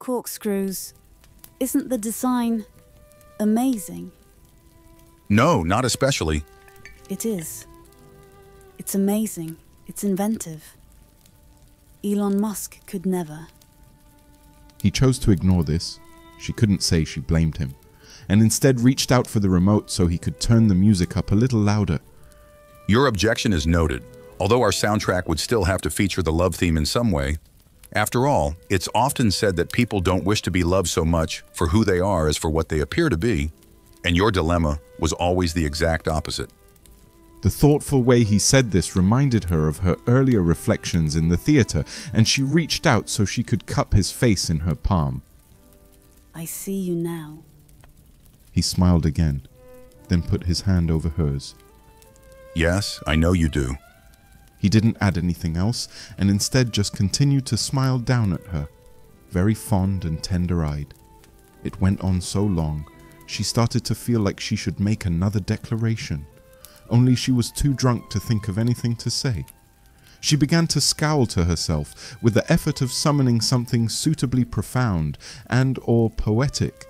corkscrews. Isn't the design amazing? No, not especially. It is. It's amazing. It's inventive. Elon Musk could never. He chose to ignore this. She couldn't say she blamed him, and instead reached out for the remote so he could turn the music up a little louder. Your objection is noted, although our soundtrack would still have to feature the love theme in some way. After all, it's often said that people don't wish to be loved so much for who they are as for what they appear to be, and your dilemma was always the exact opposite. The thoughtful way he said this reminded her of her earlier reflections in the theater, and she reached out so she could cup his face in her palm. I see you now. He smiled again, then put his hand over hers. Yes, I know you do. He didn't add anything else, and instead just continued to smile down at her, very fond and tender-eyed. It went on so long, she started to feel like she should make another declaration, only she was too drunk to think of anything to say. She began to scowl to herself with the effort of summoning something suitably profound and or poetic,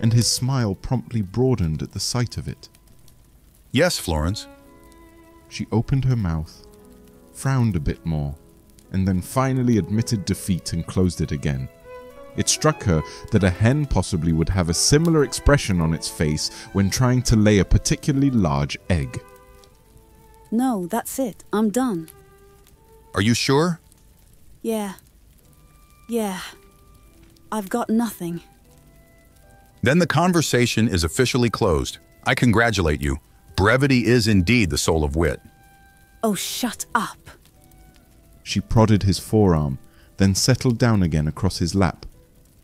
and his smile promptly broadened at the sight of it. Yes, Florence. She opened her mouth, frowned a bit more, and then finally admitted defeat and closed it again. It struck her that a hen possibly would have a similar expression on its face when trying to lay a particularly large egg. No, that's it. I'm done. Are you sure? Yeah. I've got nothing. Then the conversation is officially closed. I congratulate you. Brevity is indeed the soul of wit. Oh, shut up. She prodded his forearm, then settled down again across his lap,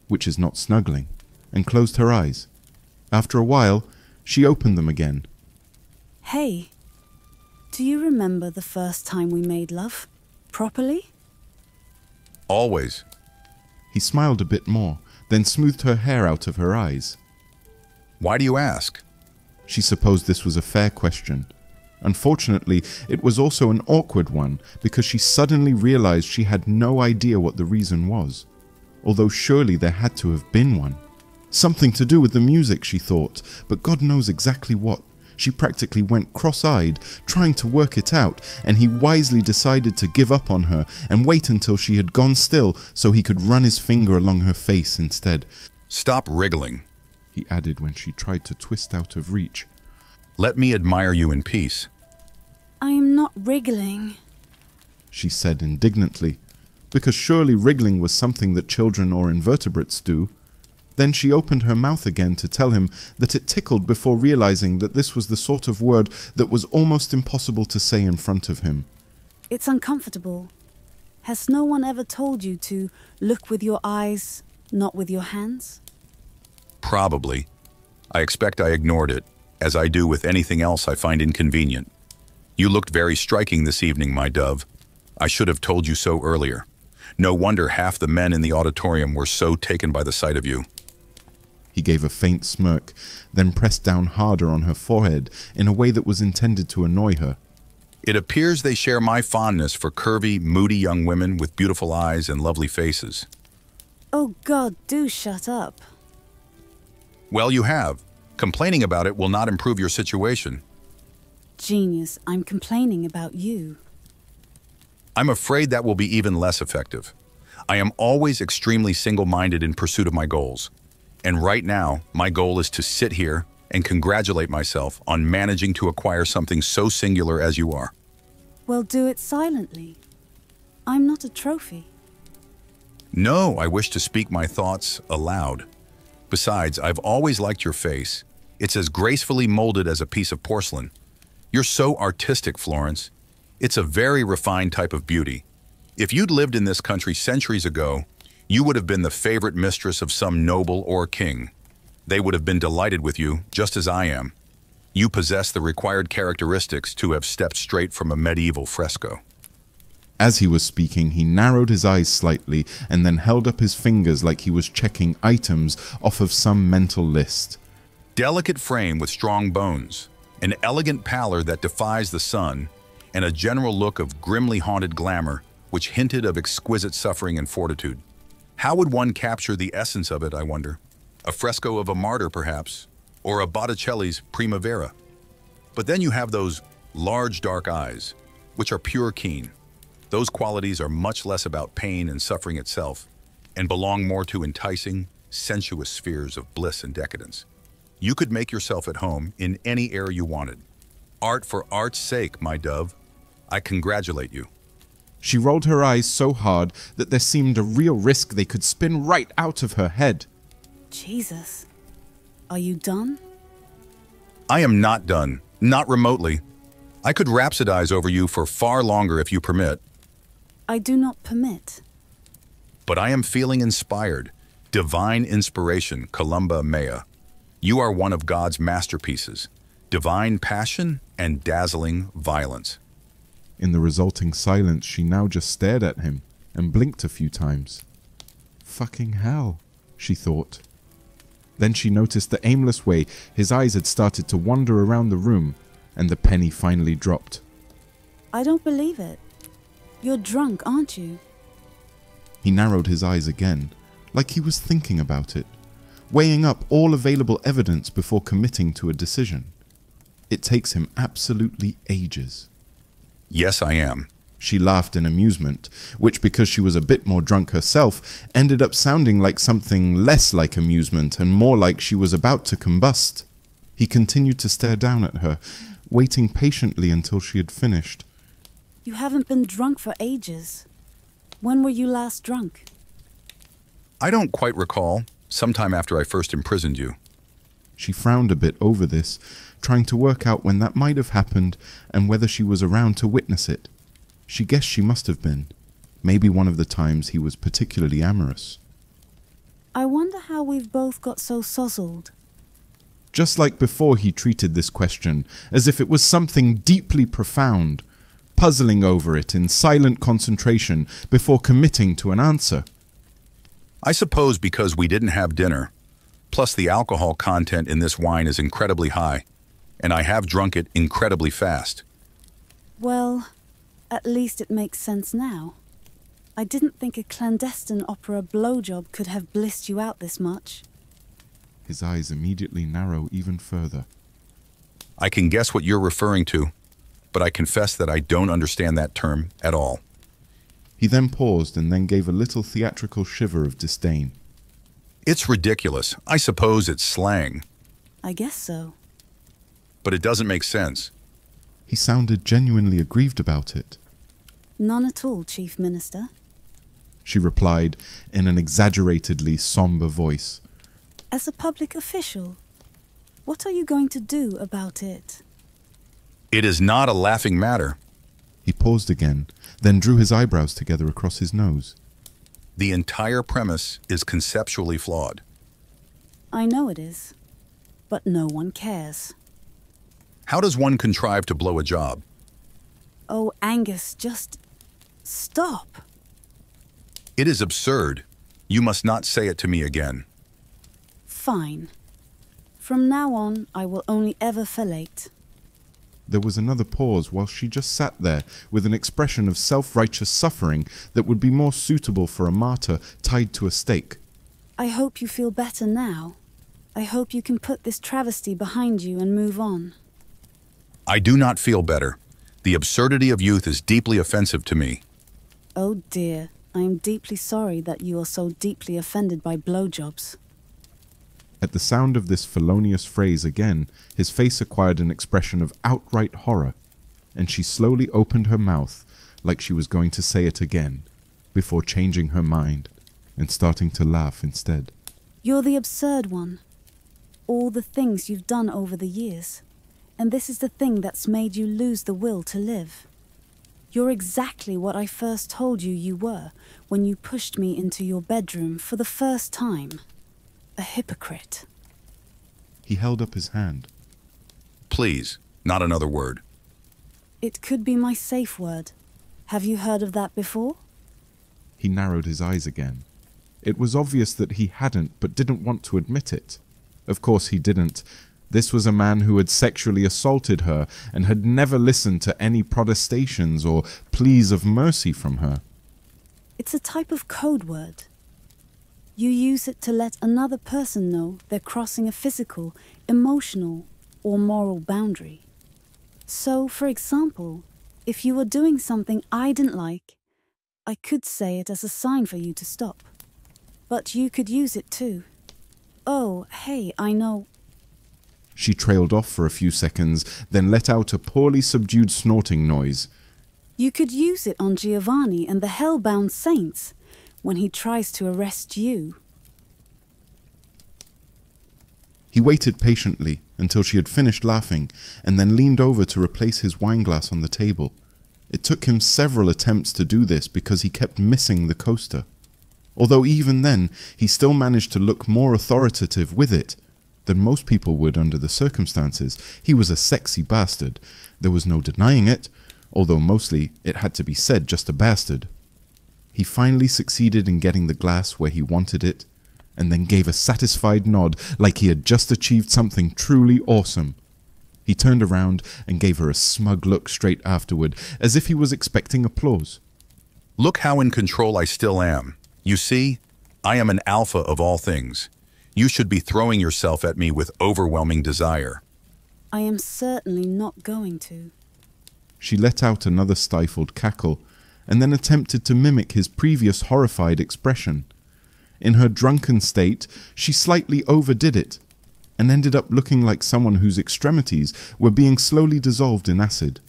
which is not snuggling, and closed her eyes. After a while, she opened them again. Hey, do you remember the first time we made love? Properly? Always. He smiled a bit more, then smoothed her hair out of her eyes. Why do you ask? She supposed this was a fair question. Unfortunately, it was also an awkward one because she suddenly realized she had no idea what the reason was, although surely there had to have been one. Something to do with the music, she thought, but God knows exactly what. She practically went cross-eyed, trying to work it out, and he wisely decided to give up on her and wait until she had gone still so he could run his finger along her face instead. Stop wriggling, he added when she tried to twist out of reach. Let me admire you in peace. I am not wriggling, she said indignantly, because surely wriggling was something that children or invertebrates do. Then she opened her mouth again to tell him that it tickled before realizing that this was the sort of word that was almost impossible to say in front of him. It's uncomfortable. Has no one ever told you to look with your eyes, not with your hands? Probably. I expect I ignored it, as I do with anything else I find inconvenient. You looked very striking this evening, my dove. I should have told you so earlier. No wonder half the men in the auditorium were so taken by the sight of you. He gave a faint smirk, then pressed down harder on her forehead in a way that was intended to annoy her. It appears they share my fondness for curvy, moody young women with beautiful eyes and lovely faces. Oh God, do shut up. Well, you have. Complaining about it will not improve your situation. Genius, I'm complaining about you. I'm afraid that will be even less effective. I am always extremely single-minded in pursuit of my goals. And right now, my goal is to sit here and congratulate myself on managing to acquire something so singular as you are. Well, do it silently. I'm not a trophy. No, I wish to speak my thoughts aloud. Besides, I've always liked your face. It's as gracefully molded as a piece of porcelain. You're so artistic, Florence. It's a very refined type of beauty. If you'd lived in this country centuries ago, you would have been the favorite mistress of some noble or king. They would have been delighted with you, just as I am. You possess the required characteristics to have stepped straight from a medieval fresco. As he was speaking, he narrowed his eyes slightly and then held up his fingers like he was checking items off of some mental list. Delicate frame with strong bones, an elegant pallor that defies the sun, and a general look of grimly haunted glamour which hinted of exquisite suffering and fortitude. How would one capture the essence of it, I wonder? A fresco of a martyr, perhaps, or a Botticelli's Primavera. But then you have those large dark eyes, which are pure keen. Those qualities are much less about pain and suffering itself, and belong more to enticing, sensuous spheres of bliss and decadence. You could make yourself at home in any era you wanted. Art for art's sake, my dove. I congratulate you. She rolled her eyes so hard that there seemed a real risk they could spin right out of her head. Jesus. Are you done? I am not done, not remotely. I could rhapsodize over you for far longer if you permit. I do not permit. But I am feeling inspired. Divine inspiration, Columba Mea. You are one of God's masterpieces. Divine passion and dazzling violence. In the resulting silence, she now just stared at him and blinked a few times. Fucking hell, she thought. Then she noticed the aimless way his eyes had started to wander around the room, and the penny finally dropped. I don't believe it. You're drunk, aren't you? He narrowed his eyes again, like he was thinking about it, weighing up all available evidence before committing to a decision. It takes him absolutely ages. Yes, I am. She laughed in amusement, which, because she was a bit more drunk herself, ended up sounding like something less like amusement and more like she was about to combust. He continued to stare down at her, waiting patiently until she had finished. You haven't been drunk for ages. When were you last drunk? I don't quite recall. Sometime after I first imprisoned you. She frowned a bit over this, trying to work out when that might have happened and whether she was around to witness it. She guessed she must have been. Maybe one of the times he was particularly amorous. I wonder how we've both got so sozzled. Just like before, he treated this question as if it was something deeply profound, puzzling over it in silent concentration before committing to an answer. I suppose because we didn't have dinner. Plus the alcohol content in this wine is incredibly high, and I have drunk it incredibly fast. Well, at least it makes sense now. I didn't think a clandestine opera blowjob could have blissed you out this much. His eyes immediately narrow even further. I can guess what you're referring to, but I confess that I don't understand that term at all. He then paused and then gave a little theatrical shiver of disdain. It's ridiculous. I suppose it's slang. I guess so. But it doesn't make sense. He sounded genuinely aggrieved about it. None at all, Chief Minister. She replied in an exaggeratedly somber voice. As a public official, what are you going to do about it? It is not a laughing matter. He paused again, then drew his eyebrows together across his nose. The entire premise is conceptually flawed. I know it is, but no one cares. How does one contrive to blow a job? Oh, Angus, just stop. It is absurd. You must not say it to me again. Fine. From now on, I will only ever fellate. There was another pause while she just sat there with an expression of self-righteous suffering that would be more suitable for a martyr tied to a stake. I hope you feel better now. I hope you can put this travesty behind you and move on. I do not feel better. The absurdity of youth is deeply offensive to me. Oh dear, I am deeply sorry that you are so deeply offended by blowjobs. At the sound of this felonious phrase again, his face acquired an expression of outright horror, and she slowly opened her mouth like she was going to say it again, before changing her mind and starting to laugh instead. You're the absurd one. All the things you've done over the years, and this is the thing that's made you lose the will to live. You're exactly what I first told you you were when you pushed me into your bedroom for the first time. A hypocrite. He held up his hand. Please, not another word. It could be my safe word. Have you heard of that before? He narrowed his eyes again. It was obvious that he hadn't, but didn't want to admit it. Of course he didn't. This was a man who had sexually assaulted her and had never listened to any protestations or pleas of mercy from her. It's a type of code word. You use it to let another person know they're crossing a physical, emotional, or moral boundary. So, for example, if you were doing something I didn't like, I could say it as a sign for you to stop. But you could use it too. Oh, hey, I know. She trailed off for a few seconds, then let out a poorly subdued snorting noise. You could use it on Giovanni and the hell-bound saints when he tries to arrest you. He waited patiently until she had finished laughing and then leaned over to replace his wineglass on the table. It took him several attempts to do this because he kept missing the coaster. Although even then, he still managed to look more authoritative with it than most people would under the circumstances. He was a sexy bastard. There was no denying it, although mostly it had to be said just a bastard. He finally succeeded in getting the glass where he wanted it, and then gave a satisfied nod like he had just achieved something truly awesome. He turned around and gave her a smug look straight afterward, as if he was expecting applause. Look how in control I still am. You see, I am an alpha of all things. You should be throwing yourself at me with overwhelming desire. I am certainly not going to. She let out another stifled cackle, and then attempted to mimic his previous horrified expression. In her drunken state, she slightly overdid it, and ended up looking like someone whose extremities were being slowly dissolved in acid.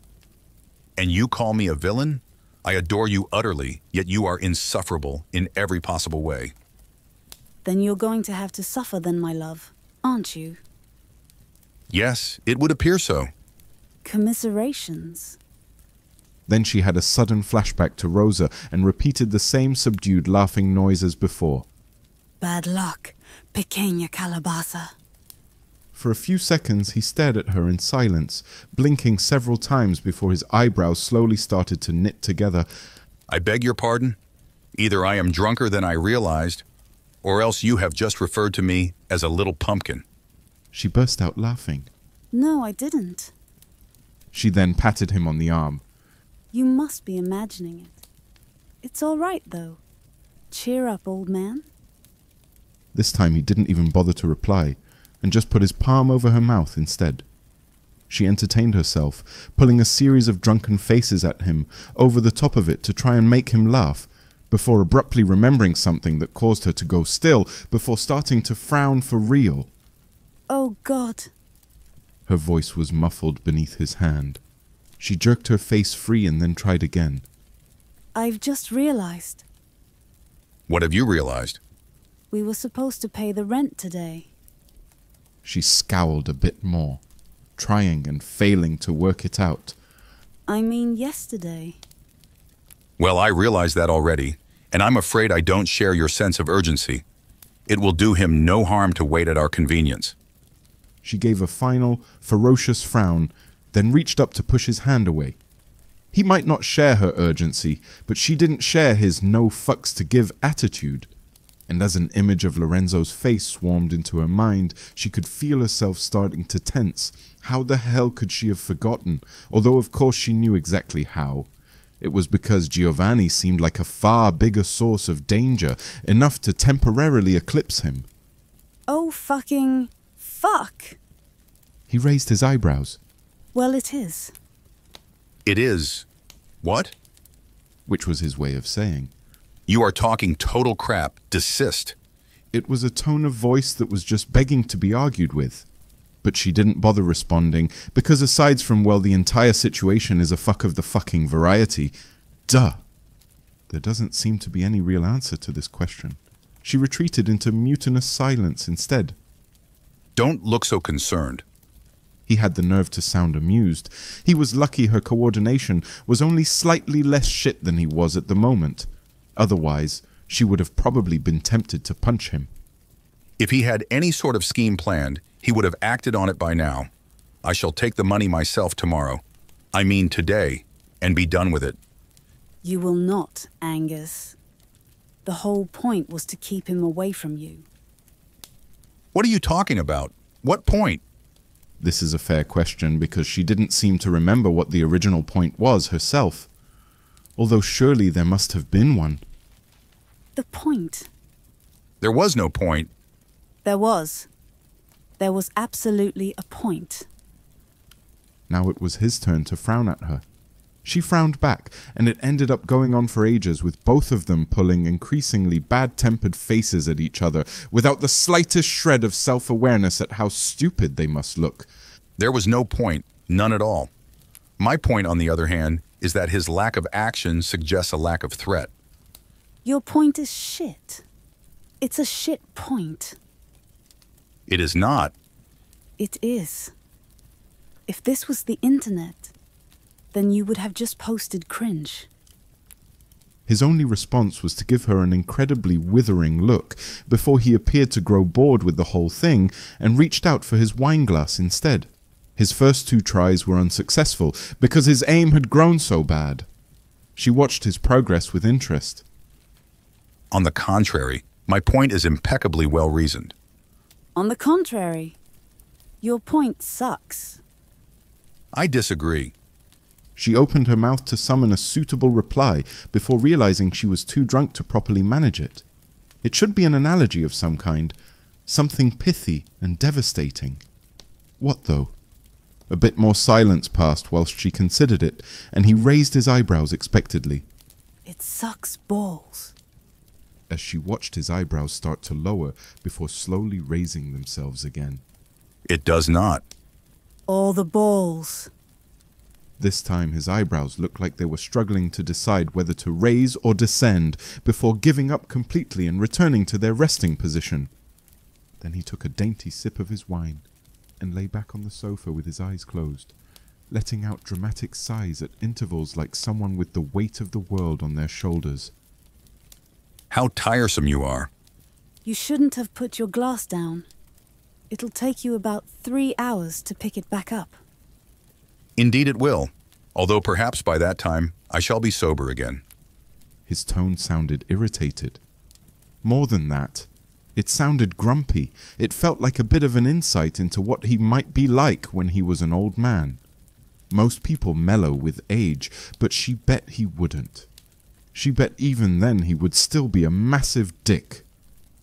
And you call me a villain? I adore you utterly, yet you are insufferable in every possible way. Then you're going to have to suffer then, my love, aren't you? Yes, it would appear so. Commiserations. Then she had a sudden flashback to Rosa and repeated the same subdued laughing noise as before. Bad luck, pequeña calabaza. For a few seconds he stared at her in silence, blinking several times before his eyebrows slowly started to knit together. I beg your pardon? Either I am drunker than I realized, or else you have just referred to me as a little pumpkin. She burst out laughing. No, I didn't. She then patted him on the arm. You must be imagining it. It's all right, though. Cheer up, old man. This time he didn't even bother to reply, and just put his palm over her mouth instead. She entertained herself, pulling a series of drunken faces at him over the top of it to try and make him laugh, before abruptly remembering something that caused her to go still before starting to frown for real. Oh, God. Her voice was muffled beneath his hand. She jerked her face free and then tried again. I've just realized. What have you realized? We were supposed to pay the rent today. She scowled a bit more, trying and failing to work it out. I mean yesterday. Well, I realize that already, and I'm afraid I don't share your sense of urgency. It will do him no harm to wait at our convenience. She gave a final, ferocious frown, then reached up to push his hand away. He might not share her urgency, but she didn't share his no fucks to give attitude. And as an image of Lorenzo's face swarmed into her mind, she could feel herself starting to tense. How the hell could she have forgotten? Although of course she knew exactly how. It was because Giovanni seemed like a far bigger source of danger, enough to temporarily eclipse him. Oh, fucking fuck! He raised his eyebrows. Well, it is. It is. What? Which was his way of saying, You are talking total crap. Desist. it was a tone of voice that was just begging to be argued with. But she didn't bother responding, because aside from, well, the entire situation is a fuck of the fucking variety, duh, there doesn't seem to be any real answer to this question. She retreated into mutinous silence instead. Don't look so concerned. He had the nerve to sound amused. He was lucky her coordination was only slightly less shit than he was at the moment. Otherwise, she would have probably been tempted to punch him. If he had any sort of scheme planned, he would have acted on it by now. I shall take the money myself tomorrow. I mean today, and be done with it. You will not, Angus. The whole point was to keep him away from you. What are you talking about? What point? This is a fair question because she didn't seem to remember what the original point was herself. Although surely there must have been one. The point? There was no point. There was. There was absolutely a point. Now it was his turn to frown at her. She frowned back, and it ended up going on for ages, with both of them pulling increasingly bad-tempered faces at each other, without the slightest shred of self-awareness at how stupid they must look. There was no point, none at all. My point, on the other hand, is that his lack of action suggests a lack of threat. Your point is shit. It's a shit point. It is not. It is. If this was the internet, then you would have just posted cringe. His only response was to give her an incredibly withering look before he appeared to grow bored with the whole thing and reached out for his wine glass instead. His first 2 tries were unsuccessful because his aim had grown so bad. She watched his progress with interest. On the contrary, my point is impeccably well-reasoned. On the contrary, your point sucks. I disagree. She opened her mouth to summon a suitable reply before realizing she was too drunk to properly manage it. It should be an analogy of some kind, something pithy and devastating. What though? A bit more silence passed whilst she considered it, and he raised his eyebrows expectedly. It sucks balls. As she watched his eyebrows start to lower before slowly raising themselves again. It does not. All the balls. This time his eyebrows looked like they were struggling to decide whether to raise or descend before giving up completely and returning to their resting position. Then he took a dainty sip of his wine and lay back on the sofa with his eyes closed, letting out dramatic sighs at intervals like someone with the weight of the world on their shoulders. How tiresome you are. You shouldn't have put your glass down. It'll take you about 3 hours to pick it back up. Indeed it will, although perhaps by that time I shall be sober again. His tone sounded irritated. More than that, it sounded grumpy. It felt like a bit of an insight into what he might be like when he was an old man. Most people mellow with age, but she bet he wouldn't. She bet even then he would still be a massive dick.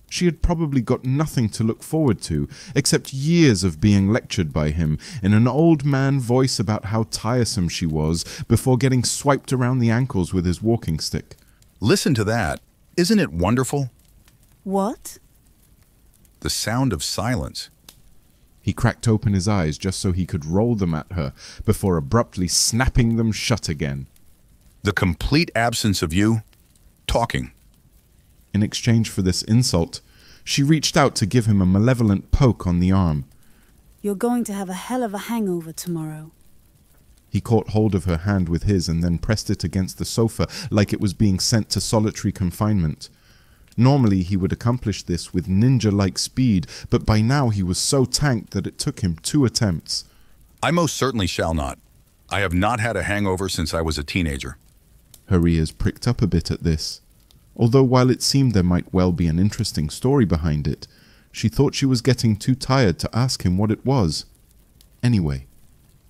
She had probably got nothing to look forward to, except years of being lectured by him in an old man voice about how tiresome she was before getting swiped around the ankles with his walking stick. Listen to that. Isn't it wonderful? What? The sound of silence. He cracked open his eyes just so he could roll them at her before abruptly snapping them shut again. The complete absence of you talking. In exchange for this insult, she reached out to give him a malevolent poke on the arm. You're going to have a hell of a hangover tomorrow. He caught hold of her hand with his and then pressed it against the sofa like it was being sent to solitary confinement. Normally he would accomplish this with ninja-like speed, but by now he was so tanked that it took him 2 attempts. I most certainly shall not. I have not had a hangover since I was a teenager. Her ears pricked up a bit at this. Although while it seemed there might well be an interesting story behind it, she thought she was getting too tired to ask him what it was. Anyway,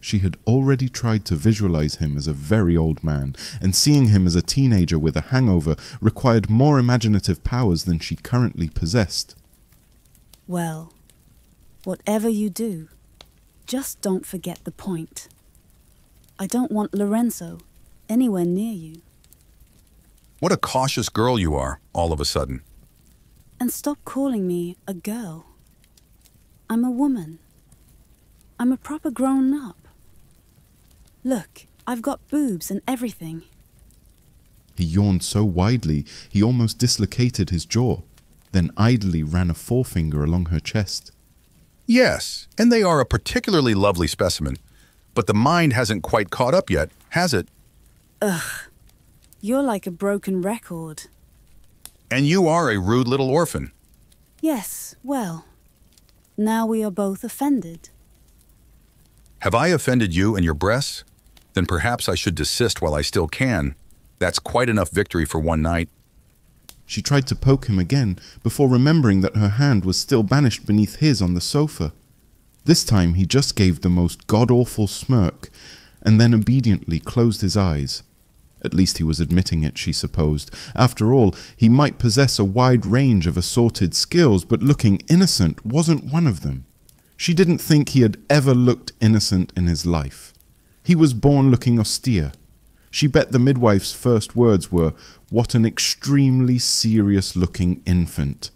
she had already tried to visualize him as a very old man, and seeing him as a teenager with a hangover required more imaginative powers than she currently possessed. Well, whatever you do, just don't forget the point. I don't want Lorenzo anywhere near you. What a cautious girl you are, all of a sudden. And stop calling me a girl. I'm a woman. I'm a proper grown-up. Look, I've got boobs and everything. He yawned so widely he almost dislocated his jaw, then idly ran a forefinger along her chest. Yes, and they are a particularly lovely specimen. But the mind hasn't quite caught up yet, has it? Ugh. You're like a broken record. And you are a rude little orphan. Yes, well, now we are both offended. Have I offended you and your breasts? Then perhaps I should desist while I still can. That's quite enough victory for one night. She tried to poke him again before remembering that her hand was still banished beneath his on the sofa. This time he just gave the most god-awful smirk and then obediently closed his eyes. At least he was admitting it, she supposed. After all, he might possess a wide range of assorted skills, but looking innocent wasn't one of them. She didn't think he had ever looked innocent in his life. He was born looking austere. She bet the midwife's first words were, "What an extremely serious-looking infant.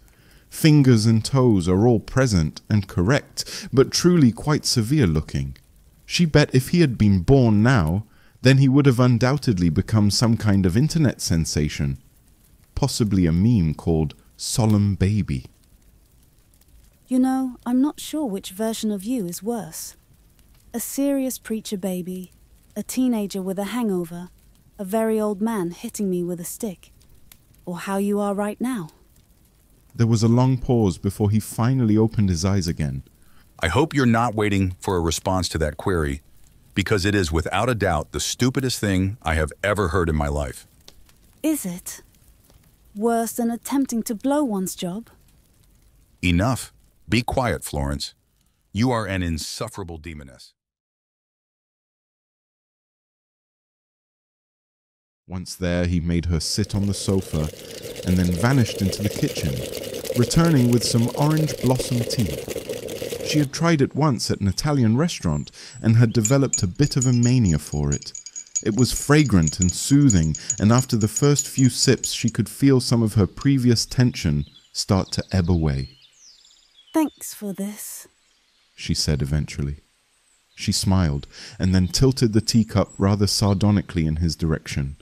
Fingers and toes are all present and correct, but truly quite severe-looking." She bet if he had been born now, then he would have undoubtedly become some kind of internet sensation. Possibly a meme called Solemn Baby. You know, I'm not sure which version of you is worse. A serious preacher baby, a teenager with a hangover, a very old man hitting me with a stick, or how you are right now. There was a long pause before he finally opened his eyes again. I hope you're not waiting for a response to that query, because it is without a doubt the stupidest thing I have ever heard in my life. Is it? Worse than attempting to blow one's job? Enough. Be quiet, Florence. You are an insufferable demoness. Once there, he made her sit on the sofa and then vanished into the kitchen, returning with some orange blossom tea. She had tried it once at an Italian restaurant and had developed a bit of a mania for it. It was fragrant and soothing, and after the first few sips she could feel some of her previous tension start to ebb away. Thanks for this, she said eventually. She smiled and then tilted the teacup rather sardonically in his direction.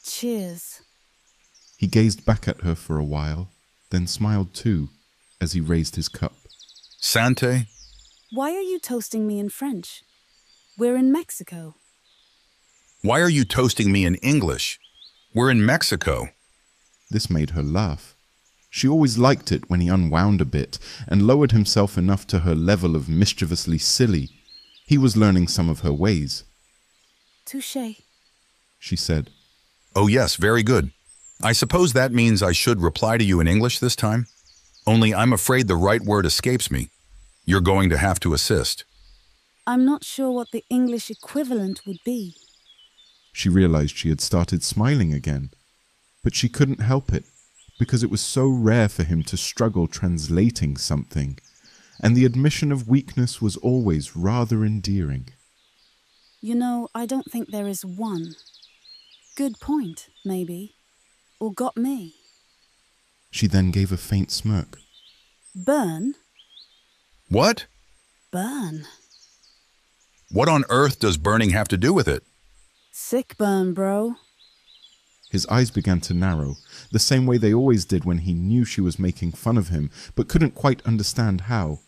Cheers. He gazed back at her for a while, then smiled too, as he raised his cup. Sante? Why are you toasting me in French? We're in Mexico. Why are you toasting me in English? We're in Mexico. This made her laugh. She always liked it when he unwound a bit and lowered himself enough to her level of mischievously silly. He was learning some of her ways. Touché, she said. Oh yes, very good. I suppose that means I should reply to you in English this time? Only I'm afraid the right word escapes me. You're going to have to assist. I'm not sure what the English equivalent would be. She realized she had started smiling again, but she couldn't help it, because it was so rare for him to struggle translating something, and the admission of weakness was always rather endearing. You know, I don't think there is one. Good point, maybe. Or got me. She then gave a faint smirk. Burn? What? Burn. What on earth does burning have to do with it? Sick burn, bro. His eyes began to narrow, the same way they always did when he knew she was making fun of him, but couldn't quite understand how.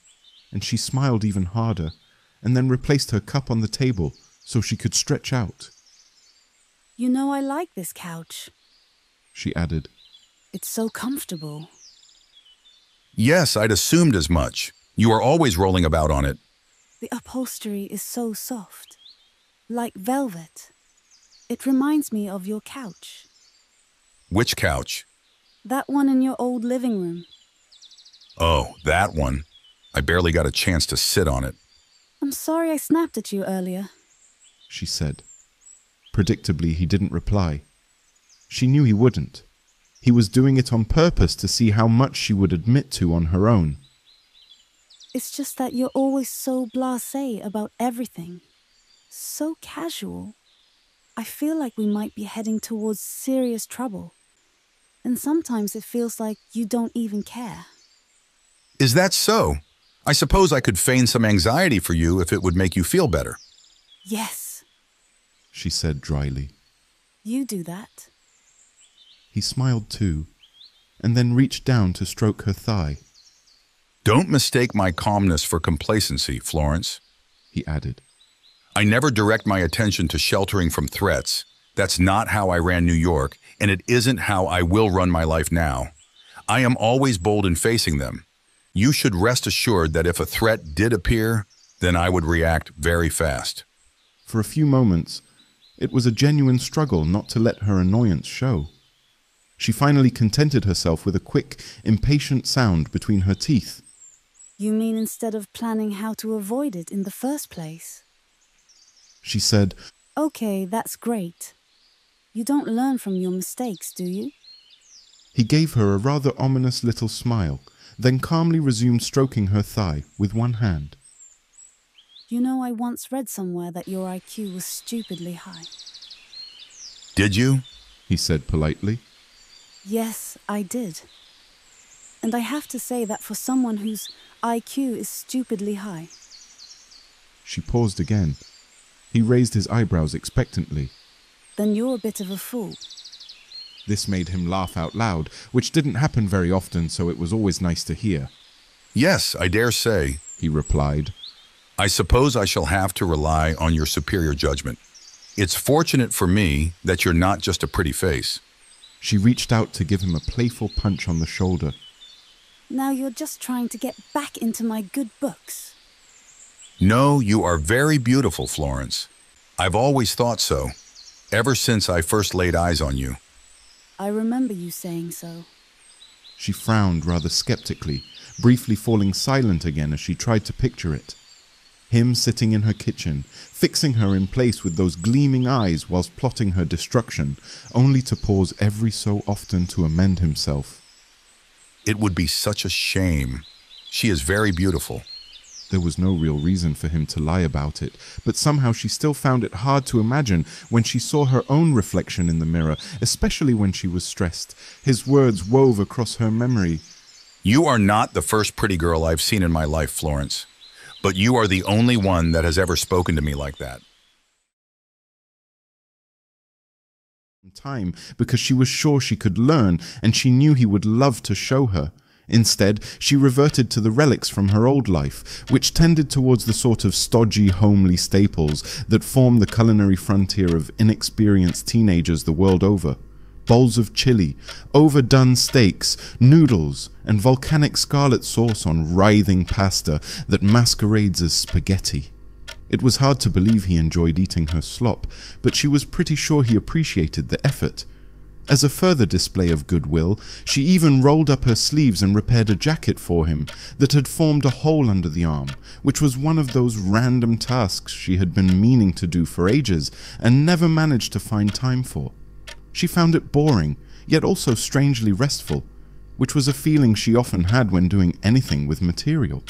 And she smiled even harder, and then replaced her cup on the table so she could stretch out. You know I like this couch, she added. It's so comfortable. Yes, I'd assumed as much. You are always rolling about on it. The upholstery is so soft, like velvet. It reminds me of your couch. Which couch? That one in your old living room. Oh, that one. I barely got a chance to sit on it. I'm sorry I snapped at you earlier, she said. Predictably, he didn't reply. She knew he wouldn't. He was doing it on purpose to see how much she would admit to on her own. It's just that you're always so blasé about everything. So casual. I feel like we might be heading towards serious trouble. And sometimes it feels like you don't even care. Is that so? I suppose I could feign some anxiety for you if it would make you feel better. Yes, she said dryly. You do that. He smiled too, and then reached down to stroke her thigh. Don't mistake my calmness for complacency, Florence, he added. I never direct my attention to sheltering from threats. That's not how I ran New York, and it isn't how I will run my life now. I am always bold in facing them. You should rest assured that if a threat did appear, then I would react very fast. For a few moments, it was a genuine struggle not to let her annoyance show. She finally contented herself with a quick, impatient sound between her teeth. You mean instead of planning how to avoid it in the first place? She said, Okay, that's great. You don't learn from your mistakes, do you? He gave her a rather ominous little smile, then calmly resumed stroking her thigh with one hand. You know, I once read somewhere that your IQ was stupidly high. Did you? He said politely. Yes, I did. And I have to say that for someone whose IQ is stupidly high. She paused again. He raised his eyebrows expectantly. Then you're a bit of a fool. This made him laugh out loud, which didn't happen very often, so it was always nice to hear. Yes, I dare say, he replied. I suppose I shall have to rely on your superior judgment. It's fortunate for me that you're not just a pretty face. She reached out to give him a playful punch on the shoulder. Now you're just trying to get back into my good books. No, you are very beautiful, Florence. I've always thought so, ever since I first laid eyes on you. I remember you saying so. She frowned rather skeptically, briefly falling silent again as she tried to picture it. Him sitting in her kitchen, fixing her in place with those gleaming eyes whilst plotting her destruction, only to pause every so often to amend himself. It would be such a shame. She is very beautiful. There was no real reason for him to lie about it, but somehow she still found it hard to imagine when she saw her own reflection in the mirror, especially when she was stressed. His words wove across her memory. You are not the first pretty girl I've seen in my life, Florence, but you are the only one that has ever spoken to me like that. Time because she was sure she could learn, and she knew he would love to show her. Instead, she reverted to the relics from her old life, which tended towards the sort of stodgy, homely staples that form the culinary frontier of inexperienced teenagers the world over. Bowls of chili, overdone steaks, noodles, and volcanic scarlet sauce on writhing pasta that masquerades as spaghetti. It was hard to believe he enjoyed eating her slop, but she was pretty sure he appreciated the effort. As a further display of goodwill, she even rolled up her sleeves and repaired a jacket for him that had formed a hole under the arm, which was one of those random tasks she had been meaning to do for ages and never managed to find time for. She found it boring, yet also strangely restful, which was a feeling she often had when doing anything with material.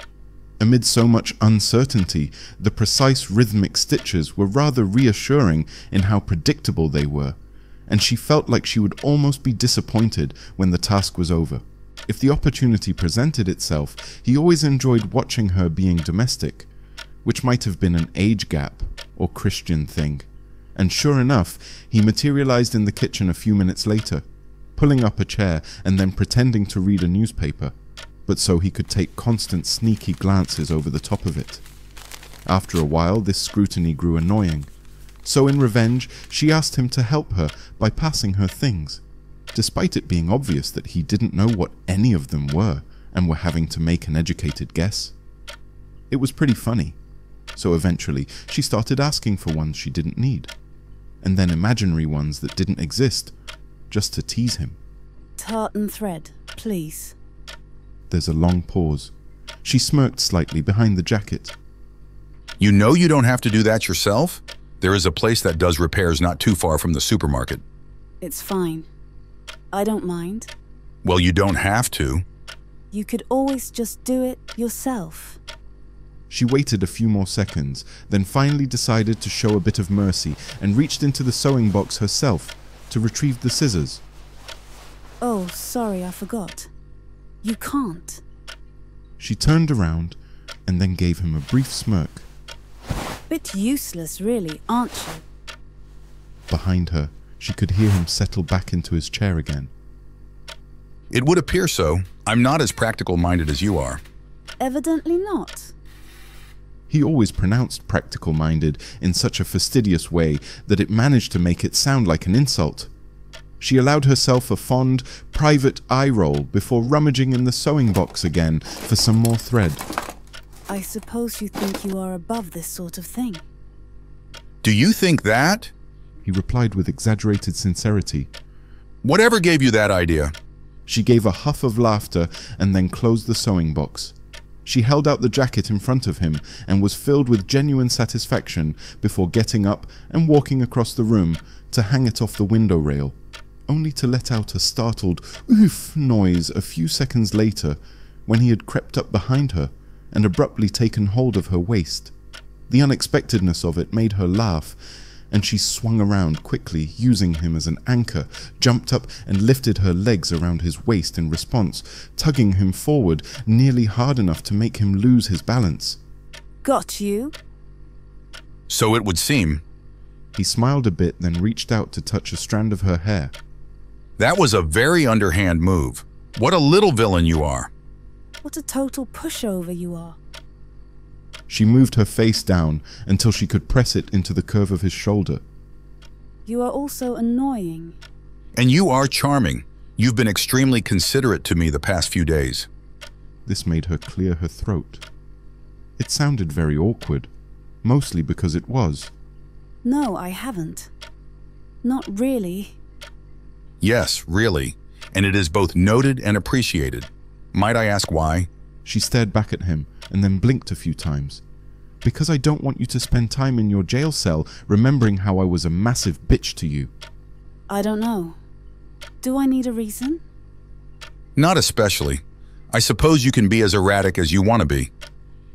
Amid so much uncertainty, the precise rhythmic stitches were rather reassuring in how predictable they were, and she felt like she would almost be disappointed when the task was over. If the opportunity presented itself, he always enjoyed watching her being domestic, which might have been an age gap or Christian thing. And sure enough, he materialized in the kitchen a few minutes later, pulling up a chair and then pretending to read a newspaper, but so he could take constant sneaky glances over the top of it. After a while, this scrutiny grew annoying. So in revenge, she asked him to help her by passing her things, despite it being obvious that he didn't know what any of them were and were having to make an educated guess. It was pretty funny. So eventually, she started asking for ones she didn't need, and then imaginary ones that didn't exist, just to tease him. Tartan thread, please. There's a long pause. She smirked slightly behind the jacket. You know you don't have to do that yourself? There is a place that does repairs not too far from the supermarket. It's fine. I don't mind. Well, you don't have to. You could always just do it yourself. She waited a few more seconds, then finally decided to show a bit of mercy and reached into the sewing box herself to retrieve the scissors. Oh, sorry, I forgot. You can't. She turned around and then gave him a brief smirk. Bit useless, really, aren't you? Behind her, she could hear him settle back into his chair again. It would appear so. I'm not as practical-minded as you are. Evidently not. He always pronounced practical-minded in such a fastidious way that it managed to make it sound like an insult. She allowed herself a fond, private eye roll before rummaging in the sewing box again for some more thread. I suppose you think you are above this sort of thing. Do you think that? He replied with exaggerated sincerity. Whatever gave you that idea? She gave a huff of laughter and then closed the sewing box. She held out the jacket in front of him and was filled with genuine satisfaction before getting up and walking across the room to hang it off the window rail, only to let out a startled oof noise a few seconds later when he had crept up behind her and abruptly taken hold of her waist. The unexpectedness of it made her laugh, and she swung around quickly, using him as an anchor, jumped up and lifted her legs around his waist in response, tugging him forward nearly hard enough to make him lose his balance. Got you? So it would seem. He smiled a bit, then reached out to touch a strand of her hair. That was a very underhand move. What a little villain you are. What a total pushover you are. She moved her face down until she could press it into the curve of his shoulder. You are also annoying. And you are charming. You've been extremely considerate to me the past few days. This made her clear her throat. It sounded very awkward, mostly because it was. No, I haven't. Not really. Yes, really. And it is both noted and appreciated. Might I ask why? She stared back at him and then blinked a few times. Because I don't want you to spend time in your jail cell remembering how I was a massive bitch to you. I don't know. Do I need a reason? Not especially. I suppose you can be as erratic as you want to be.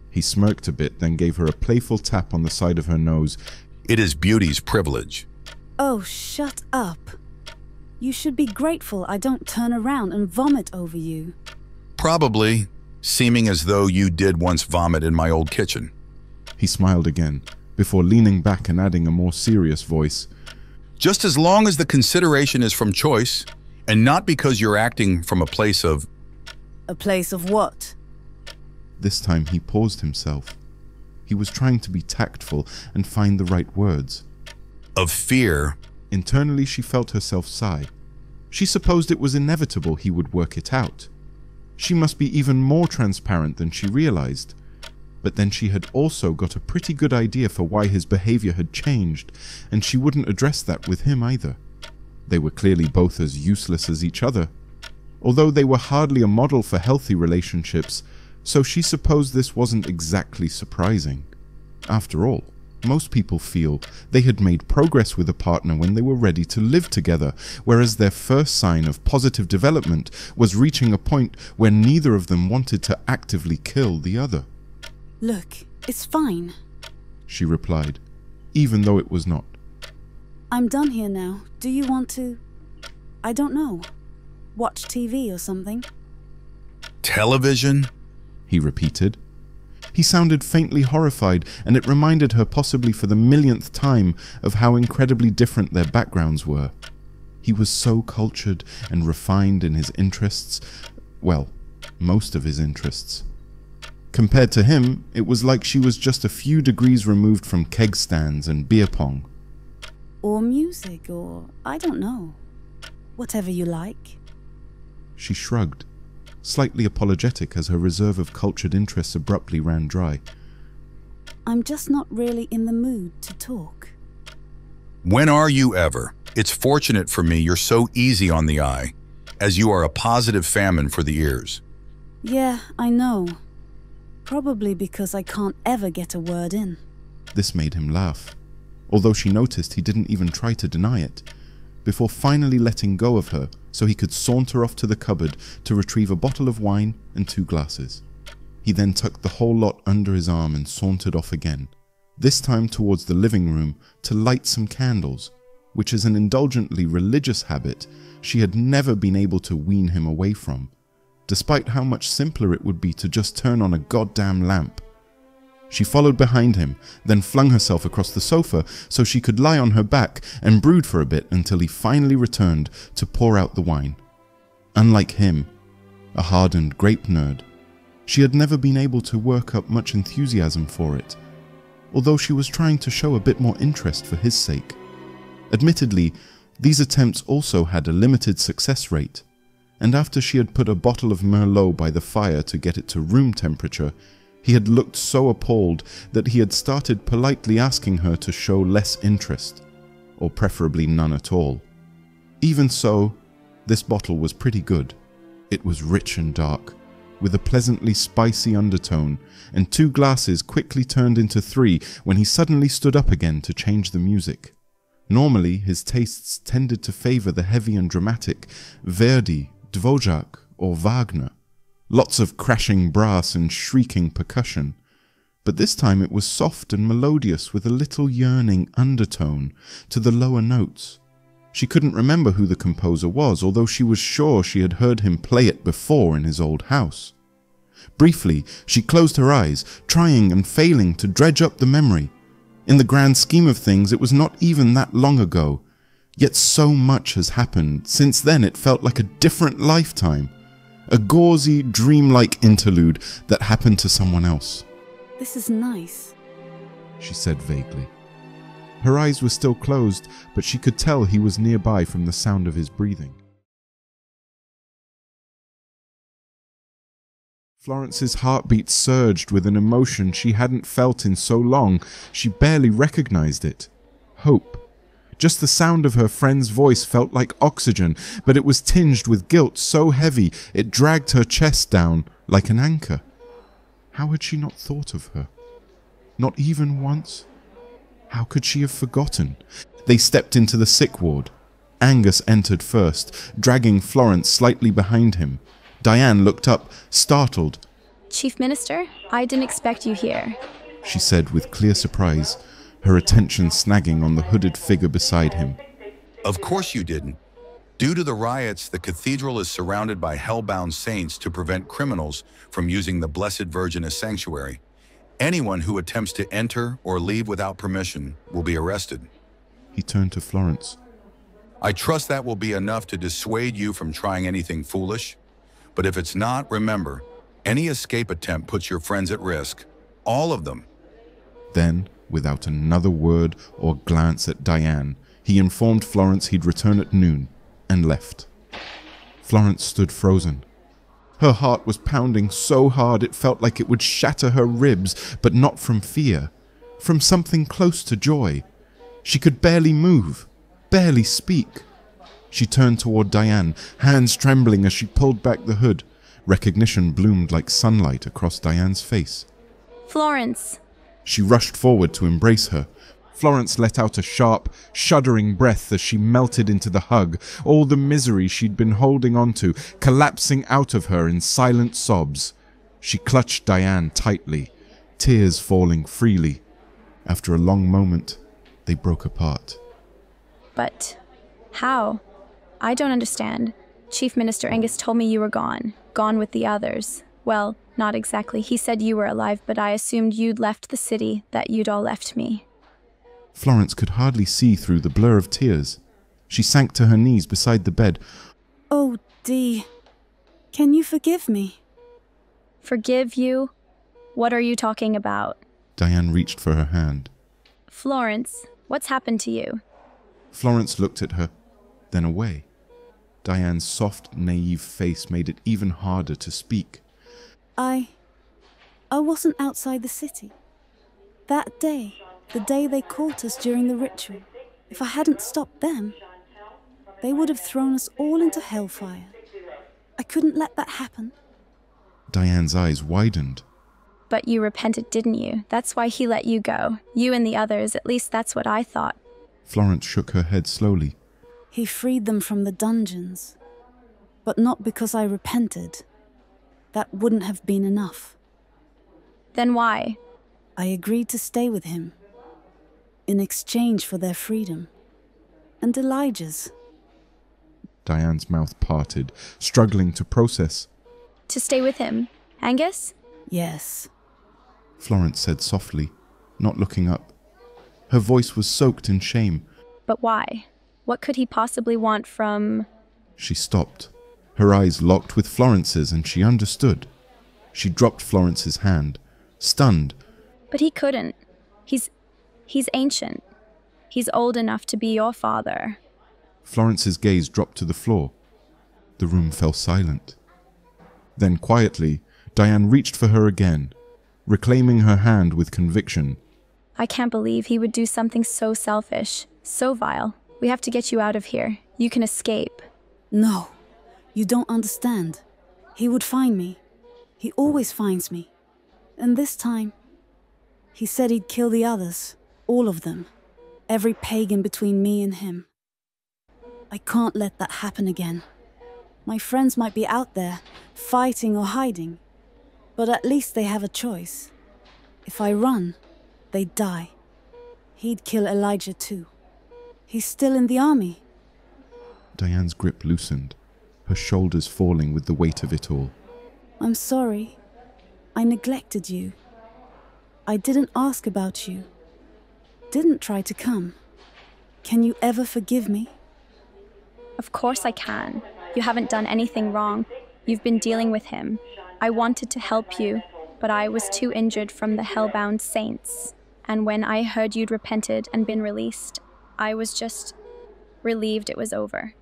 He smirked a bit, then gave her a playful tap on the side of her nose. It is beauty's privilege. Oh, shut up. You should be grateful I don't turn around and vomit over you. Probably, seeming as though you did once vomit in my old kitchen. He smiled again, before leaning back and adding a more serious voice. Just as long as the consideration is from choice, and not because you're acting from a place of... A place of what? This time he paused himself. He was trying to be tactful and find the right words. Of fear. Internally she felt herself sigh. She supposed it was inevitable he would work it out. She must be even more transparent than she realized. But then she had also got a pretty good idea for why his behavior had changed, and she wouldn't address that with him either. They were clearly both as useless as each other. Although they were hardly a model for healthy relationships, so she supposed this wasn't exactly surprising. After all, most people feel they had made progress with a partner when they were ready to live together, whereas their first sign of positive development was reaching a point where neither of them wanted to actively kill the other. Look, it's fine, she replied, even though it was not. I'm done here now. Do you want to, I don't know, watch TV or something? Television? He repeated. He sounded faintly horrified, and it reminded her possibly for the millionth time of how incredibly different their backgrounds were. He was so cultured and refined in his interests, well, most of his interests. Compared to him, it was like she was just a few degrees removed from keg stands and beer pong. Or music, or I don't know. Whatever you like. She shrugged, slightly apologetic as her reserve of cultured interests abruptly ran dry. I'm just not really in the mood to talk. When are you ever? It's fortunate for me you're so easy on the eye, as you are a positive famine for the ears. Yeah, I know. Probably because I can't ever get a word in. This made him laugh, although she noticed he didn't even try to deny it, before finally letting go of her so he could saunter off to the cupboard to retrieve a bottle of wine and 2 glasses. He then tucked the whole lot under his arm and sauntered off again, this time towards the living room to light some candles, which is an indulgently religious habit she had never been able to wean him away from, despite how much simpler it would be to just turn on a goddamn lamp. She followed behind him, then flung herself across the sofa so she could lie on her back and brood for a bit until he finally returned to pour out the wine. Unlike him, a hardened grape nerd, she had never been able to work up much enthusiasm for it, although she was trying to show a bit more interest for his sake. Admittedly, these attempts also had a limited success rate, and after she had put a bottle of Merlot by the fire to get it to room temperature, he had looked so appalled that he had started politely asking her to show less interest, or preferably none at all. Even so, this bottle was pretty good. It was rich and dark, with a pleasantly spicy undertone, and 2 glasses quickly turned into 3 when he suddenly stood up again to change the music. Normally, his tastes tended to favor the heavy and dramatic, Verdi, Dvořák, or Wagner. Lots of crashing brass and shrieking percussion. But this time it was soft and melodious with a little yearning undertone to the lower notes. She couldn't remember who the composer was, although she was sure she had heard him play it before in his old house. Briefly, she closed her eyes, trying and failing to dredge up the memory. In the grand scheme of things, it was not even that long ago. Yet so much has happened. Since then, it felt like a different lifetime. A gauzy, dreamlike interlude that happened to someone else. This is nice, she said vaguely. Her eyes were still closed, but she could tell he was nearby from the sound of his breathing. Florence's heartbeat surged with an emotion she hadn't felt in so long, she barely recognized it. Hope. Just the sound of her friend's voice felt like oxygen, but it was tinged with guilt so heavy it dragged her chest down like an anchor. How had she not thought of her? Not even once? How could she have forgotten? They stepped into the sick ward. Angus entered first, dragging Florence slightly behind him. Diane looked up, startled. Chief Minister, I didn't expect you here, she said with clear surprise, her attention snagging on the hooded figure beside him. Of course you didn't. Due to the riots, the cathedral is surrounded by hell-bound saints to prevent criminals from using the Blessed Virgin as sanctuary. Anyone who attempts to enter or leave without permission will be arrested. He turned to Florence. I trust that will be enough to dissuade you from trying anything foolish. But if it's not, remember, any escape attempt puts your friends at risk. All of them. Then, without another word or glance at Diane, he informed Florence he'd return at noon, and left. Florence stood frozen. Her heart was pounding so hard it felt like it would shatter her ribs, but not from fear, from something close to joy. She could barely move, barely speak. She turned toward Diane, hands trembling as she pulled back the hood. Recognition bloomed like sunlight across Diane's face. Florence! She rushed forward to embrace her. Florence let out a sharp, shuddering breath as she melted into the hug, all the misery she'd been holding on to collapsing out of her in silent sobs. She clutched Diane tightly, tears falling freely. After a long moment, they broke apart. But how? I don't understand. Chief Minister Angus told me you were gone with the others. Well, not exactly. He said you were alive, but I assumed you'd left the city, that you'd all left me. Florence could hardly see through the blur of tears. She sank to her knees beside the bed. Oh, Dee, can you forgive me? Forgive you? What are you talking about? Diane reached for her hand. Florence, what's happened to you? Florence looked at her, then away. Diane's soft, naive face made it even harder to speak. I wasn't outside the city. That day, the day they caught us during the ritual, if I hadn't stopped them, they would have thrown us all into hellfire. I couldn't let that happen. Diane's eyes widened. But you repented, didn't you? That's why he let you go. You and the others, at least that's what I thought. Florence shook her head slowly. He freed them from the dungeons, but not because I repented. That wouldn't have been enough. Then why? I agreed to stay with him, in exchange for their freedom, and Elijah's. Diane's mouth parted, struggling to process. To stay with him? Angus? Yes. Florence said softly, not looking up. Her voice was soaked in shame. But why? What could he possibly want from... She stopped. Her eyes locked with Florence's, and she understood. She dropped Florence's hand, stunned. But he couldn't. He's ancient. He's old enough to be your father. Florence's gaze dropped to the floor. The room fell silent. Then quietly, Diane reached for her again, reclaiming her hand with conviction. I can't believe he would do something so selfish, so vile. We have to get you out of here. You can escape. No, you don't understand. He would find me. He always finds me. And this time, he said he'd kill the others, all of them, every pagan between me and him. I can't let that happen again. My friends might be out there, fighting or hiding, but at least they have a choice. If I run, they die. He'd kill Elijah too. He's still in the army. Diane's grip loosened, her shoulders falling with the weight of it all. I'm sorry. I neglected you. I didn't ask about you. Didn't try to come. Can you ever forgive me? Of course I can. You haven't done anything wrong. You've been dealing with him. I wanted to help you, but I was too injured from the hellbound saints. And when I heard you'd repented and been released, I was just relieved it was over.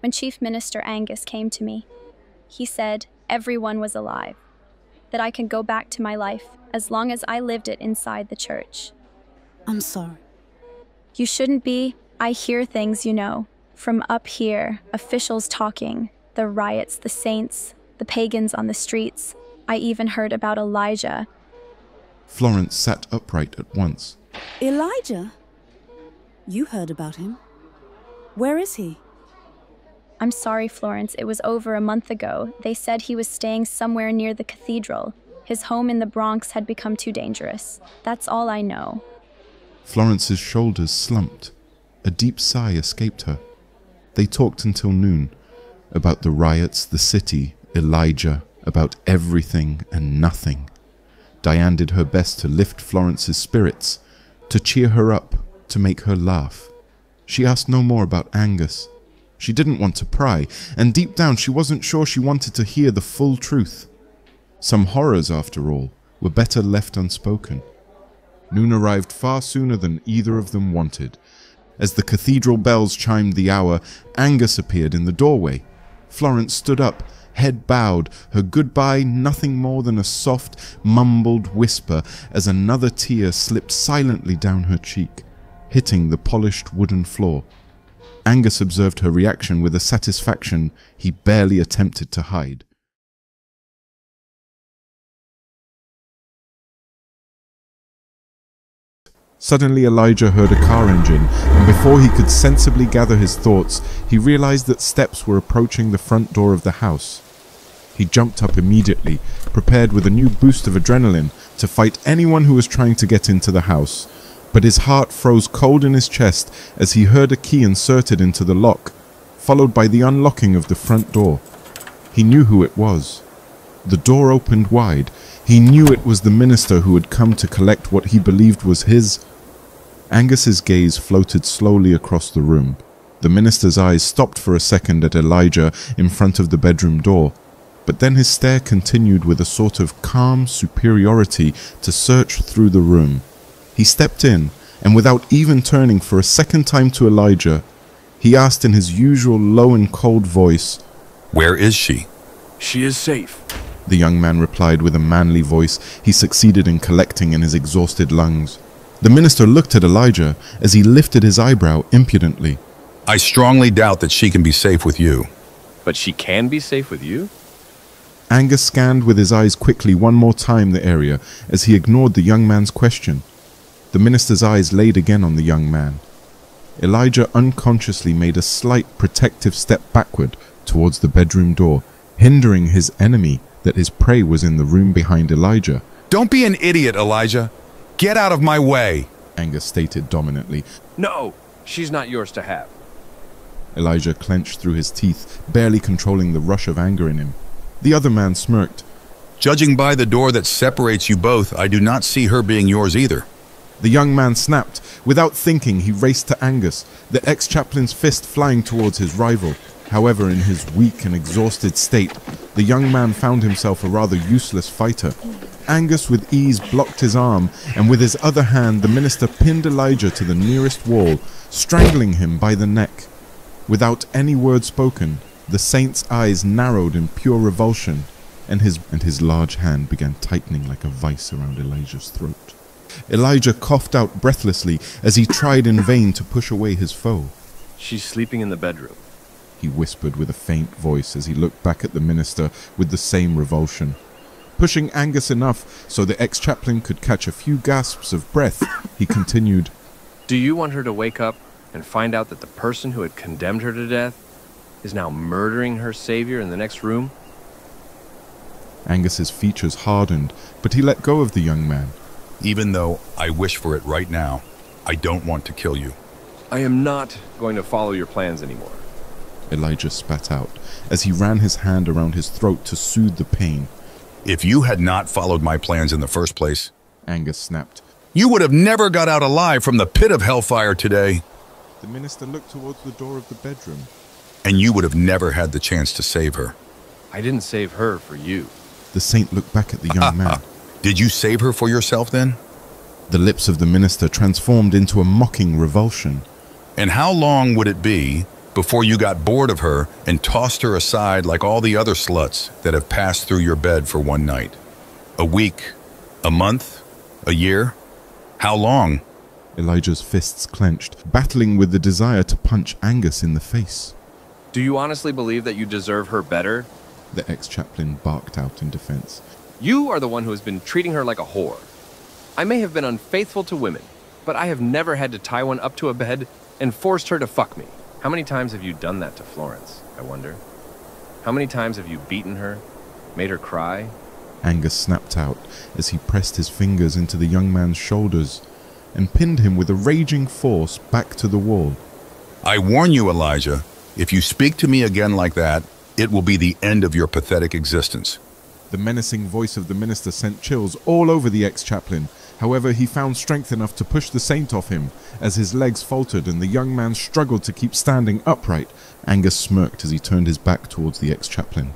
When Chief Minister Angus came to me, he said everyone was alive, that I could go back to my life as long as I lived it inside the church. I'm sorry. You shouldn't be. I hear things, you know. From up here, officials talking, the riots, the saints, the pagans on the streets. I even heard about Elijah. Florence sat upright at once. Elijah? You heard about him. Where is he? I'm sorry, Florence. It was over a month ago. They said he was staying somewhere near the cathedral. His home in the Bronx had become too dangerous. That's all I know. Florence's shoulders slumped. A deep sigh escaped her. They talked until noon, about the riots, the city, Elijah, about everything and nothing. Diane did her best to lift Florence's spirits, to cheer her up, to make her laugh. She asked no more about Angus. She didn't want to pry, and deep down she wasn't sure she wanted to hear the full truth. Some horrors, after all, were better left unspoken. Noon arrived far sooner than either of them wanted. As the cathedral bells chimed the hour, Angus appeared in the doorway. Florence stood up, head bowed, her goodbye nothing more than a soft, mumbled whisper as another tear slipped silently down her cheek, hitting the polished wooden floor. Angus observed her reaction with a satisfaction he barely attempted to hide. Suddenly Elijah heard a car engine, and before he could sensibly gather his thoughts, he realized that steps were approaching the front door of the house. He jumped up immediately, prepared with a new boost of adrenaline to fight anyone who was trying to get into the house. But his heart froze cold in his chest as he heard a key inserted into the lock, followed by the unlocking of the front door. He knew who it was. The door opened wide. He knew it was the minister who had come to collect what he believed was his. Angus's gaze floated slowly across the room. The minister's eyes stopped for a second at Elijah in front of the bedroom door, but then his stare continued with a sort of calm superiority to search through the room. He stepped in, and without even turning for a second time to Elijah, he asked in his usual low and cold voice, "Where is she?" "She is safe," the young man replied with a manly voice he succeeded in collecting in his exhausted lungs. The minister looked at Elijah as he lifted his eyebrow impudently. "I strongly doubt that she can be safe with you." "But she can be safe with you?" Angus scanned with his eyes quickly one more time the area as he ignored the young man's question. The minister's eyes laid again on the young man. Elijah unconsciously made a slight protective step backward towards the bedroom door, hindering his enemy that his prey was in the room behind Elijah. "Don't be an idiot, Elijah. Get out of my way," Angus stated dominantly. "No, she's not yours to have." Elijah clenched through his teeth, barely controlling the rush of anger in him. The other man smirked. "Judging by the door that separates you both, I do not see her being yours either." The young man snapped. Without thinking, he raced to Angus, the ex-chaplain's fist flying towards his rival. However, in his weak and exhausted state, the young man found himself a rather useless fighter. Angus with ease blocked his arm, and with his other hand the minister pinned Elijah to the nearest wall, strangling him by the neck. Without any word spoken, the saint's eyes narrowed in pure revulsion, and his large hand began tightening like a vice around Elijah's throat. Elijah coughed out breathlessly as he tried in vain to push away his foe. "She's sleeping in the bedroom," he whispered with a faint voice as he looked back at the minister with the same revulsion. Pushing Angus enough so the ex-chaplain could catch a few gasps of breath, he continued, Do you want her to wake up and find out that the person who had condemned her to death is now murdering her savior in the next room? Angus's features hardened, but he let go of the young man. Even though I wish for it right now, I don't want to kill you. I am not going to follow your plans anymore. Elijah spat out, as he ran his hand around his throat to soothe the pain. If you had not followed my plans in the first place, Angus snapped. you would have never got out alive from the pit of hellfire today, The minister looked towards the door of the bedroom. and you would have never had the chance to save her. I didn't save her for you. The saint looked back at the young man. Did you save her for yourself then? The lips of the minister transformed into a mocking revulsion. And how long would it be before you got bored of her and tossed her aside like all the other sluts that have passed through your bed for one night? A week? A month? A year? How long? Elijah's fists clenched, battling with the desire to punch Angus in the face. Do you honestly believe that you deserve her better? The ex-chaplain barked out in defense. You are the one who has been treating her like a whore. I may have been unfaithful to women, but I have never had to tie one up to a bed and forced her to fuck me. How many times have you done that to Florence, I wonder? How many times have you beaten her, made her cry? Angus snapped out as he pressed his fingers into the young man's shoulders and pinned him with a raging force back to the wall. I warn you, Elijah, if you speak to me again like that, it will be the end of your pathetic existence. The menacing voice of the minister sent chills all over the ex-chaplain. However, he found strength enough to push the saint off him as his legs faltered and the young man struggled to keep standing upright. Angus smirked as he turned his back towards the ex-chaplain.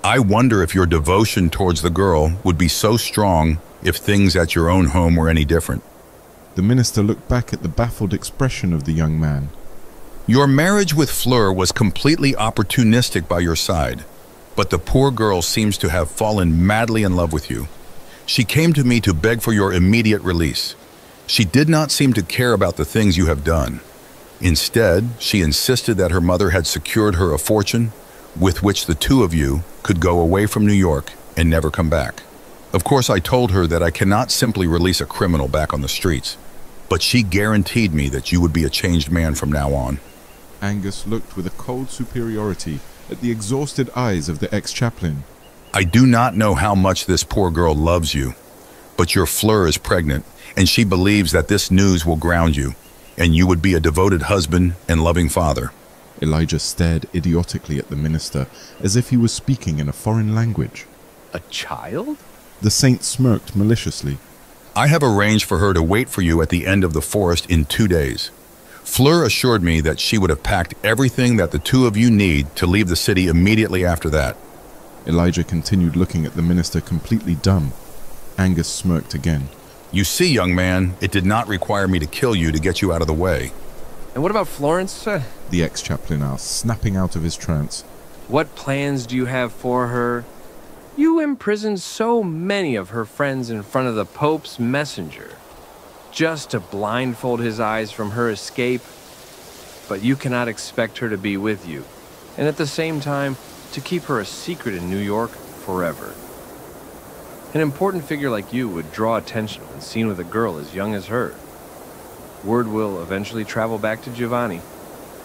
I wonder if your devotion towards the girl would be so strong if things at your own home were any different. The minister looked back at the baffled expression of the young man. Your marriage with Fleur was completely opportunistic by your side, but the poor girl seems to have fallen madly in love with you. She came to me to beg for your immediate release. She did not seem to care about the things you have done. Instead, she insisted that her mother had secured her a fortune with which the two of you could go away from New York and never come back. Of course, I told her that I cannot simply release a criminal back on the streets, but she guaranteed me that you would be a changed man from now on. Angus looked with a cold superiority at the exhausted eyes of the ex-chaplain. I do not know how much this poor girl loves you, but your Fleur is pregnant, and she believes that this news will ground you, and you would be a devoted husband and loving father. Elijah stared idiotically at the minister, as if he was speaking in a foreign language. A child? The saint smirked maliciously. I have arranged for her to wait for you at the end of the forest in 2 days. Fleur assured me that she would have packed everything that the two of you need to leave the city immediately after that. Elijah continued looking at the minister completely dumb. Angus smirked again. You see, young man, it did not require me to kill you to get you out of the way. And what about Florence? The ex-chaplain asked, snapping out of his trance. What plans do you have for her? You imprisoned so many of her friends in front of the Pope's messenger, just to blindfold his eyes from her escape. But you cannot expect her to be with you, and at the same time, to keep her a secret in New York forever. An important figure like you would draw attention when seen with a girl as young as her. Word will eventually travel back to Giovanni,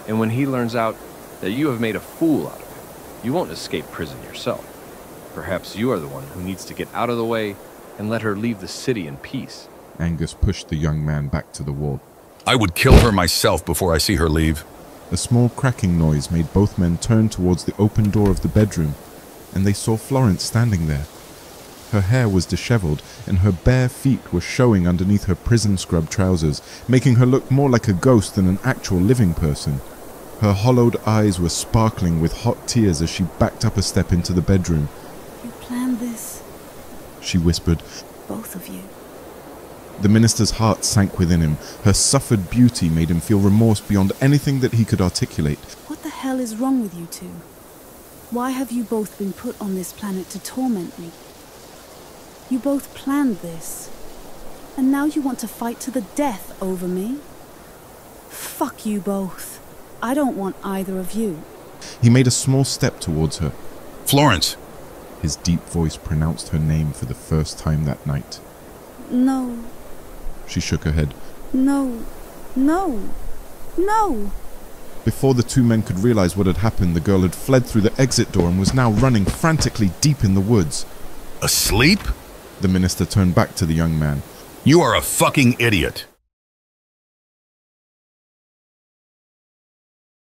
and when he learns out that you have made a fool out of him, you won't escape prison yourself. Perhaps you are the one who needs to get out of the way and let her leave the city in peace. Angus pushed the young man back to the wall. I would kill her myself before I see her leave. A small cracking noise made both men turn towards the open door of the bedroom, and they saw Florence standing there. Her hair was disheveled, and her bare feet were showing underneath her prison scrub trousers, making her look more like a ghost than an actual living person. Her hollowed eyes were sparkling with hot tears as she backed up a step into the bedroom. You planned this, She whispered. both of you. The minister's heart sank within him. Her suffered beauty made him feel remorse beyond anything that he could articulate. What the hell is wrong with you two? Why have you both been put on this planet to torment me? You both planned this, and now you want to fight to the death over me? Fuck you both. I don't want either of you. He made a small step towards her. Florence, His deep voice pronounced her name for the first time that night. No. She shook her head. No. No. No. Before the two men could realize what had happened, the girl had fled through the exit door and was now running frantically deep in the woods. Asleep? The minister turned back to the young man. You are a fucking idiot.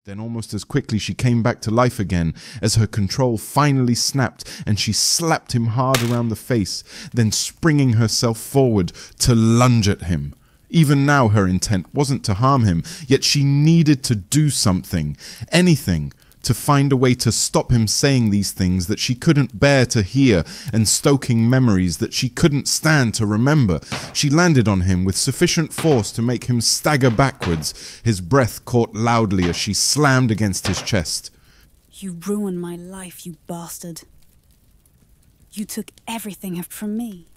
Then almost as quickly she came back to life again as her control finally snapped and she slapped him hard around the face, then springing herself forward to lunge at him. Even now her intent wasn't to harm him, yet she needed to do something, anything, to find a way to stop him saying these things that she couldn't bear to hear and stoking memories that she couldn't stand to remember. She landed on him with sufficient force to make him stagger backwards. His breath caught loudly as she slammed against his chest. You ruined my life, you bastard. You took everything from me.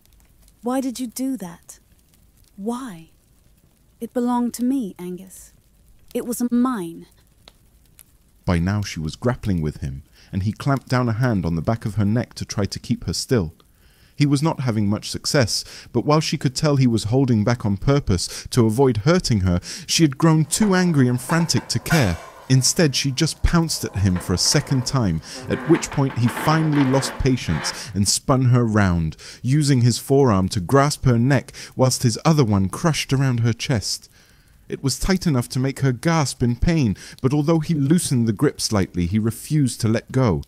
Why did you do that? Why? It belonged to me, Angus. It was mine. By now she was grappling with him, and he clamped down a hand on the back of her neck to try to keep her still. He was not having much success, but while she could tell he was holding back on purpose to avoid hurting her, she had grown too angry and frantic to care. Instead, she just pounced at him for a second time, at which point he finally lost patience and spun her round, using his forearm to grasp her neck whilst his other one crushed around her chest. It was tight enough to make her gasp in pain, but although he loosened the grip slightly, he refused to let go.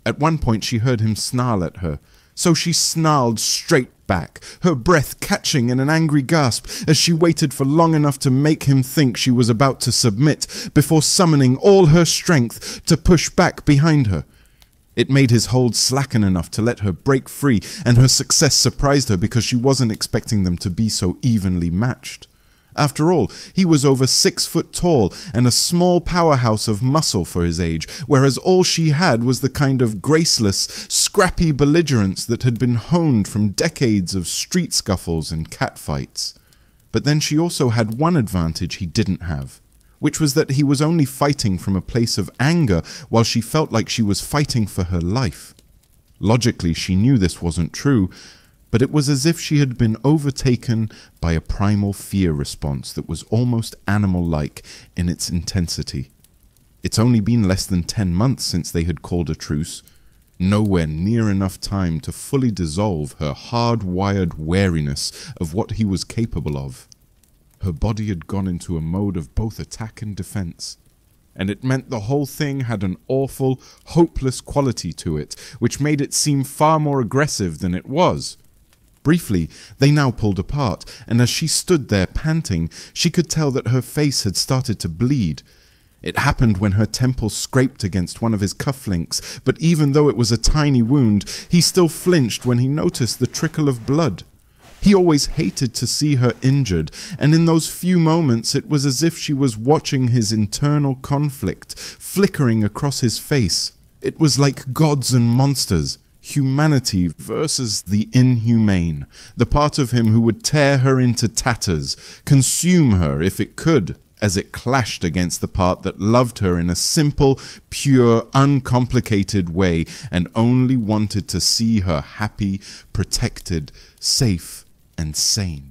At one point she heard him snarl at her, so she snarled straight back, her breath catching in an angry gasp as she waited for long enough to make him think she was about to submit before summoning all her strength to push back behind her. It made his hold slacken enough to let her break free, and her success surprised her because she wasn't expecting them to be so evenly matched. After all, he was over 6 foot tall and a small powerhouse of muscle for his age, whereas all she had was the kind of graceless, scrappy belligerence that had been honed from decades of street scuffles and catfights. But then she also had one advantage he didn't have, which was that he was only fighting from a place of anger while she felt like she was fighting for her life. Logically, she knew this wasn't true, but it was as if she had been overtaken by a primal fear response that was almost animal-like in its intensity. It's only been less than 10 months since they had called a truce, nowhere near enough time to fully dissolve her hard-wired wariness of what he was capable of. Her body had gone into a mode of both attack and defense, and it meant the whole thing had an awful, hopeless quality to it, which made it seem far more aggressive than it was. Briefly, they now pulled apart, and as she stood there panting, she could tell that her face had started to bleed. It happened when her temple scraped against one of his cufflinks, but even though it was a tiny wound, he still flinched when he noticed the trickle of blood. He always hated to see her injured, and in those few moments it was as if she was watching his internal conflict flickering across his face. It was like gods and monsters. Humanity versus the inhumane, the part of him who would tear her into tatters, consume her if it could, as it clashed against the part that loved her in a simple, pure, uncomplicated way and only wanted to see her happy, protected, safe, and sane.